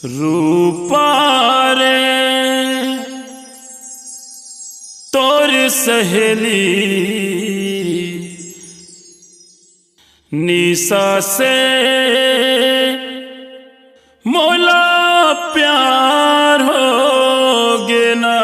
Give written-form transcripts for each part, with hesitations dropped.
रूपा रे तोर सहेली निशा से मोला प्यार हो गे ना।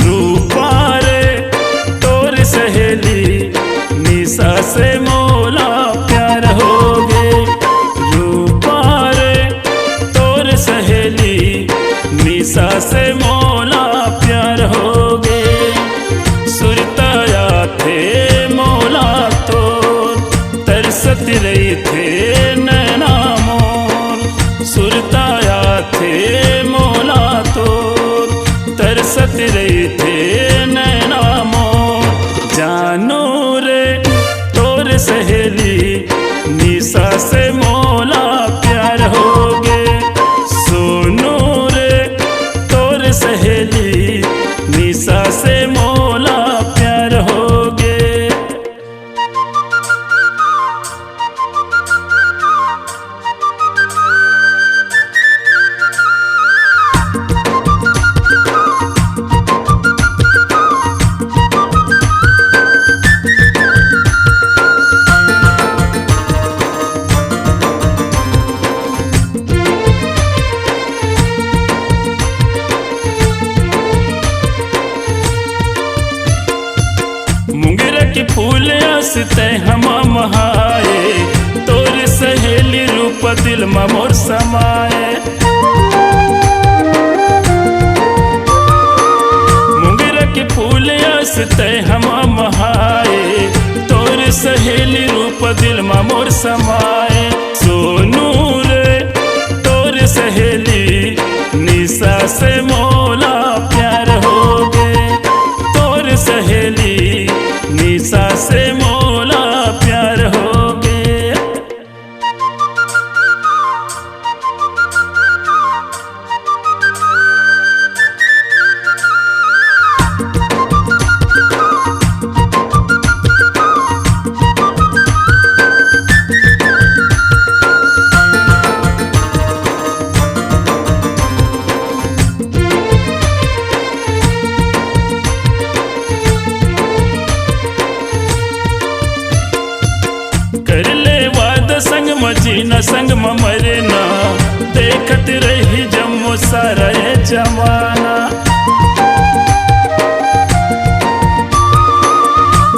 रूपा रे तोर सहेली निशा से मोला प्यार हो गे। रूपा रे तोर सहेली निशा से मोला प्यार हो गे। सुरताया थे मोला तोर तरसत रही थे नैना मोर। सुरताया थे मोला तोर तरसत रही थे नैना मोर। जानो रे तोर सहेली निशा से मोला प्यार हो गे। सोनू रे तोर सहेली निशा से मोला प्यार हो गे। मुंगेर के फूल आसते हम महाए तोर सहेली रूप दिल में मोर समाए। मुंगेर के फूल आसते हम महाए तोर सहेली रूप दिल में मोर समाए। सोनू रे तोर सहेली निशा से मोला प्यार हो गे। तोर सहेली निशा से मोला प्यार हो गे। कर ले वाद संग मजी न संग मरे ना। देखत रही जम्मू सारा ये जमाना।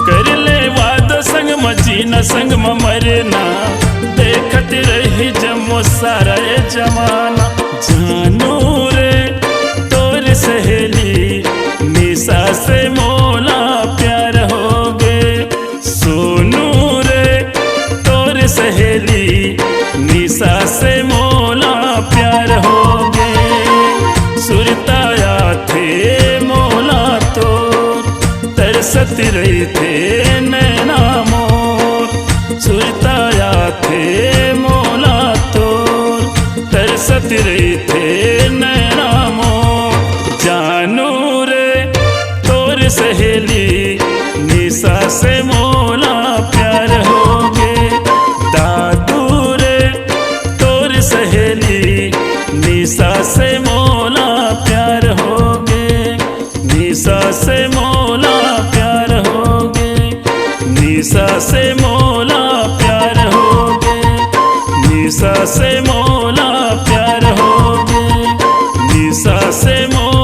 कर ले वाद संग मजी न संग मरे ना। देखत रही जम्मू सारा ये जमाना। जानू रे तोर सहेली निशा से मोला प्यार हो गे। सोनू तोर सहेली निशा से मोला प्यार हो गे। सुरताया थे मोला तोर तरसत रही थे नैना मोर। सुरताया थे मोला तोर तरसत रही थे नैना मोर। जानू रे तोर सहेली निशा से मोला प्यार हो गे। दादू रे तोर सहेली निशा से मोला प्यार हो गे। निशा से मोला प्यार हो गे। निशा से मोला प्यार हो गे। निशा से मोला प्यार हो गे। निशा से मोला